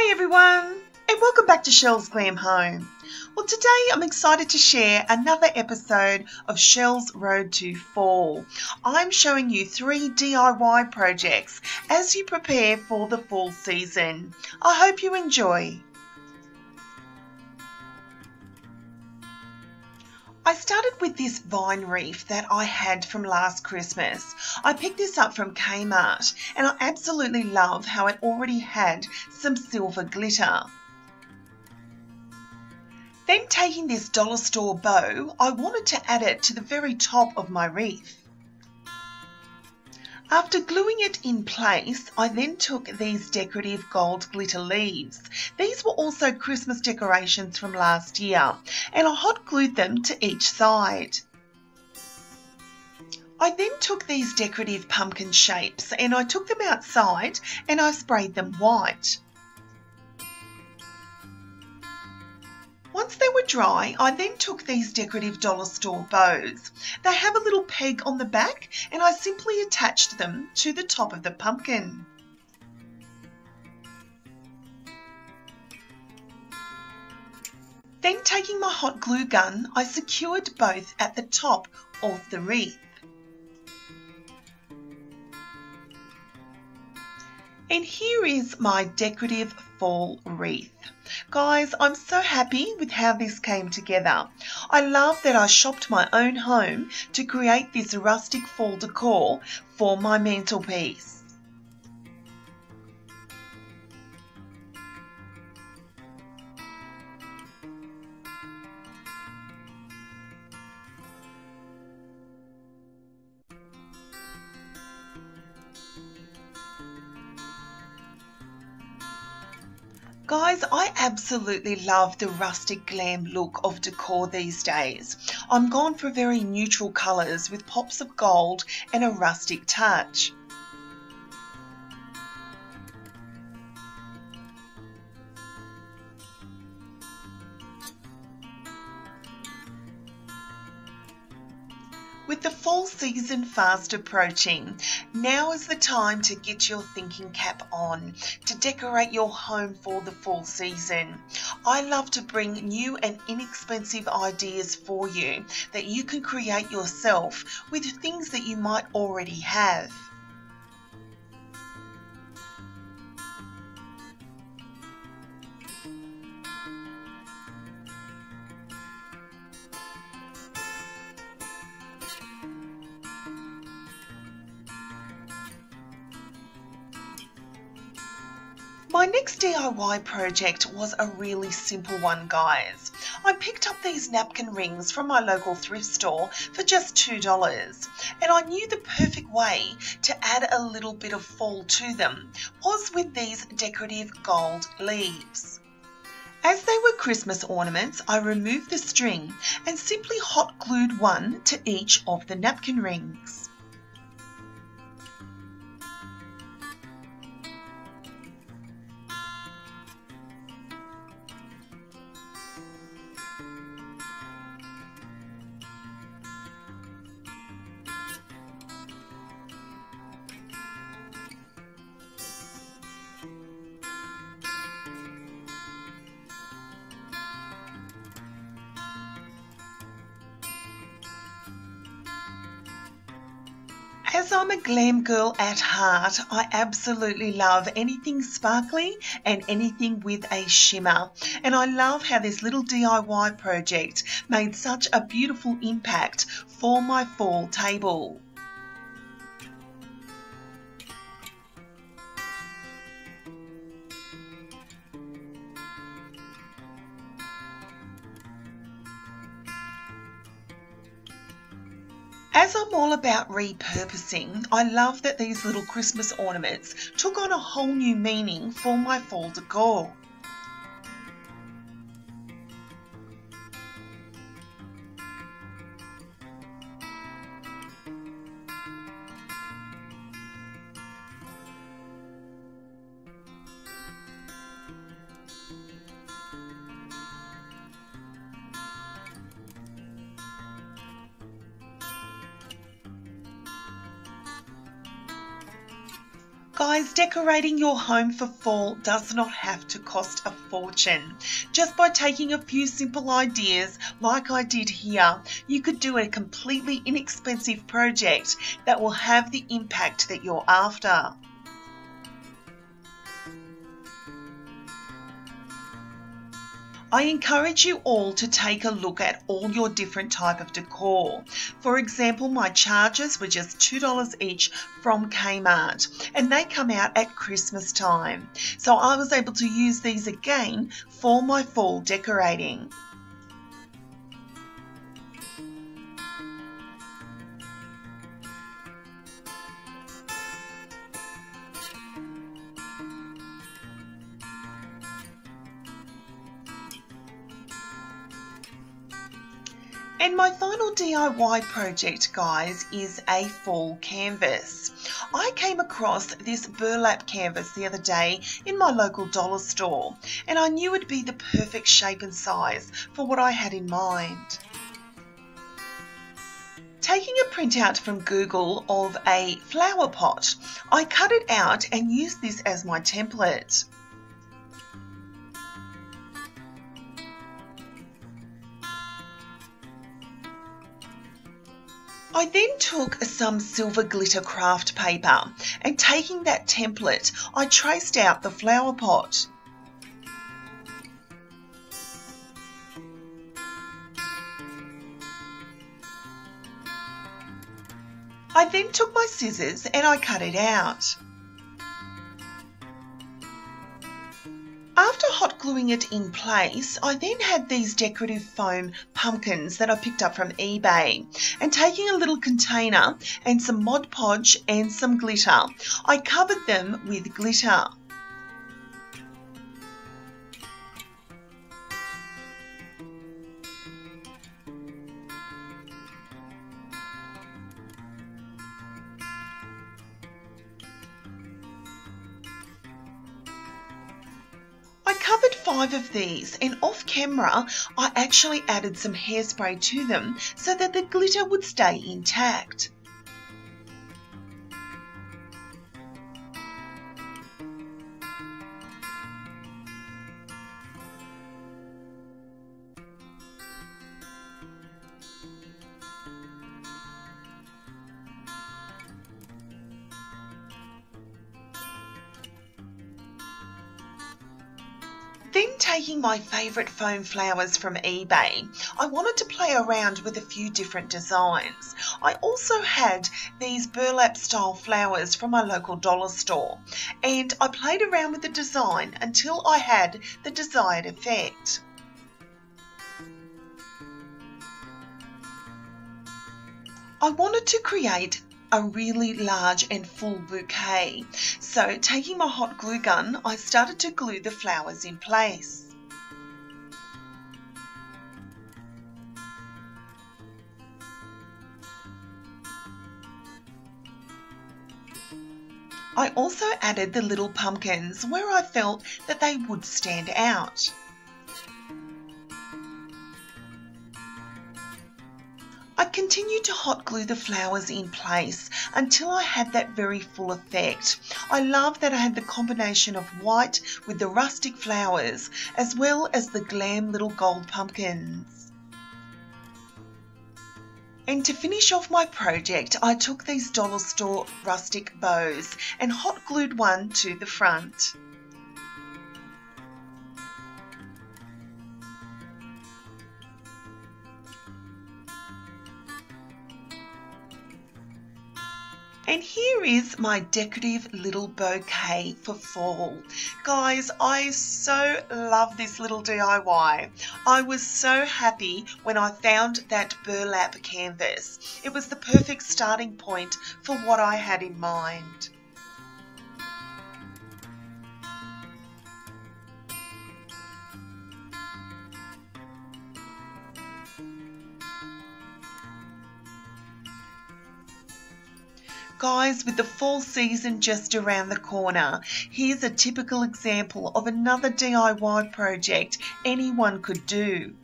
Hi everyone, and welcome back to Chelle's Glam Home. Well, today I'm excited to share another episode of Chelle's Road to Fall. I'm showing you 3 DIY projects as you prepare for the fall season. I hope you enjoy. I started with this vine wreath that I had from last Christmas. I picked this up from Kmart and I absolutely love how it already had some silver glitter. Then taking this dollar store bow, I wanted to add it to the very top of my wreath. After gluing it in place, I then took these decorative gold glitter leaves. These were also Christmas decorations from last year, and I hot glued them to each side. I then took these decorative pumpkin shapes and I took them outside and I sprayed them white. Once they were dry, I then took these decorative dollar store bows. They have a little peg on the back and I simply attached them to the top of the pumpkin. Then taking my hot glue gun, I secured both at the top of the wreath. And here is my decorative fall wreath. Guys, I'm so happy with how this came together. I love that I shopped my own home to create this rustic fall decor for my mantelpiece. Guys, I absolutely love the rustic glam look of decor these days. I'm gone for very neutral colours with pops of gold and a rustic touch. With the fall season fast approaching, now is the time to get your thinking cap on, to decorate your home for the fall season. I love to bring new and inexpensive ideas for you that you can create yourself with things that you might already have. My next DIY project was a really simple one, guys. I picked up these napkin rings from my local thrift store for just $2, and I knew the perfect way to add a little bit of fall to them was with these decorative gold leaves. As they were Christmas ornaments, I removed the string and simply hot glued one to each of the napkin rings. As I'm a glam girl at heart, I absolutely love anything sparkly and anything with a shimmer. And I love how this little DIY project made such a beautiful impact for my fall table. As I'm all about repurposing, I love that these little Christmas ornaments took on a whole new meaning for my fall decor. Guys, decorating your home for fall does not have to cost a fortune. Just by taking a few simple ideas like I did here, you could do a completely inexpensive project that will have the impact that you're after. I encourage you all to take a look at all your different type of decor. For example, my chargers were just $2 each from Kmart, and they come out at Christmas time. So I was able to use these again for my fall decorating. And my final DIY project, guys, is a fall canvas. I came across this burlap canvas the other day in my local dollar store, and I knew it'd be the perfect shape and size for what I had in mind. Taking a printout from Google of a flower pot, I cut it out and used this as my template. I then took some silver glitter craft paper, and taking that template, I traced out the flower pot. I then took my scissors and I cut it out. After hot gluing it in place, I then had these decorative foam pumpkins that I picked up from eBay, and taking a little container and some Mod Podge and some glitter, I covered them with glitter. I covered 5 of these, and off camera I actually added some hairspray to them so that the glitter would stay intact. Then taking my favourite foam flowers from eBay, I wanted to play around with a few different designs. I also had these burlap style flowers from my local dollar store, and I played around with the design until I had the desired effect. I wanted to create a really large and full bouquet. So taking my hot glue gun, I started to glue the flowers in place. I also added the little pumpkins where I felt that they would stand out. I continued to hot glue the flowers in place until I had that very full effect. I love that I had the combination of white with the rustic flowers as well as the Glam little gold pumpkins. And to finish off my project, I took these dollar store rustic bows and hot glued one to the front. And here is my decorative little bouquet for fall. Guys, I so love this little DIY. I was so happy when I found that burlap canvas. It was the perfect starting point for what I had in mind. Guys, with the fall season just around the corner, here's a typical example of another DIY project anyone could do.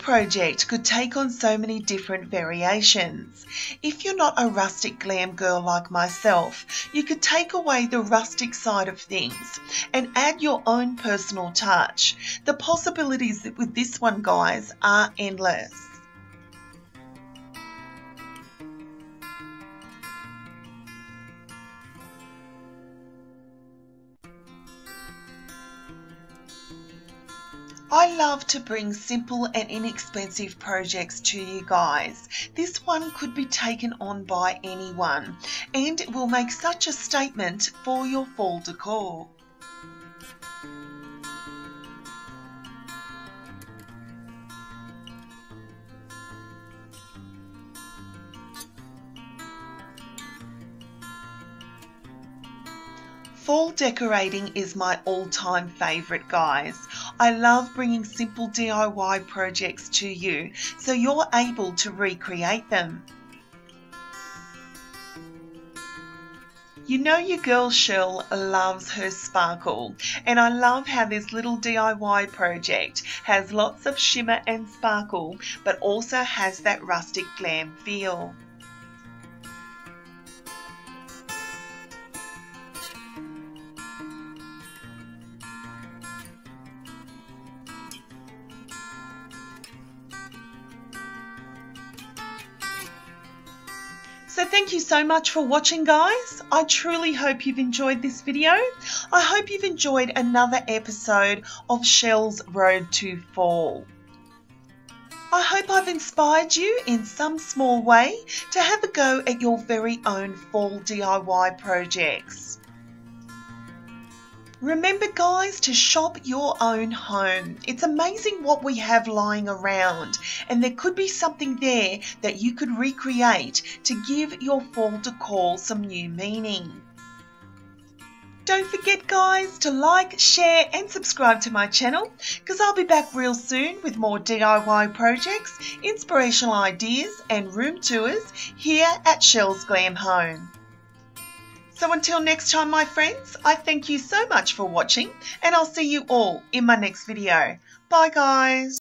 project could take on so many different variations. If you're not a rustic glam girl like myself, you could take away the rustic side of things and add your own personal touch. The possibilities with this one, guys, are endless. I love to bring simple and inexpensive projects to you guys. This one could be taken on by anyone and it will make such a statement for your fall decor. Fall decorating is my all-time favourite, guys. I love bringing simple DIY projects to you so you're able to recreate them. You know your girl Shell loves her sparkle, and I love how this little DIY project has lots of shimmer and sparkle but also has that rustic glam feel. So thank you so much for watching, guys. I truly hope you've enjoyed this video. I hope you've enjoyed another episode of Shell's Road to Fall. I hope I've inspired you in some small way to have a go at your very own fall DIY projects. Remember, guys, to shop your own home. It's amazing what we have lying around, and there could be something there that you could recreate to give your fall decor some new meaning. Don't forget, guys, to like, share and subscribe to my channel, because I'll be back real soon with more DIY projects, inspirational ideas and room tours here at Shell's Glam Home. So until next time, my friends, I thank you so much for watching, and I'll see you all in my next video. Bye, guys.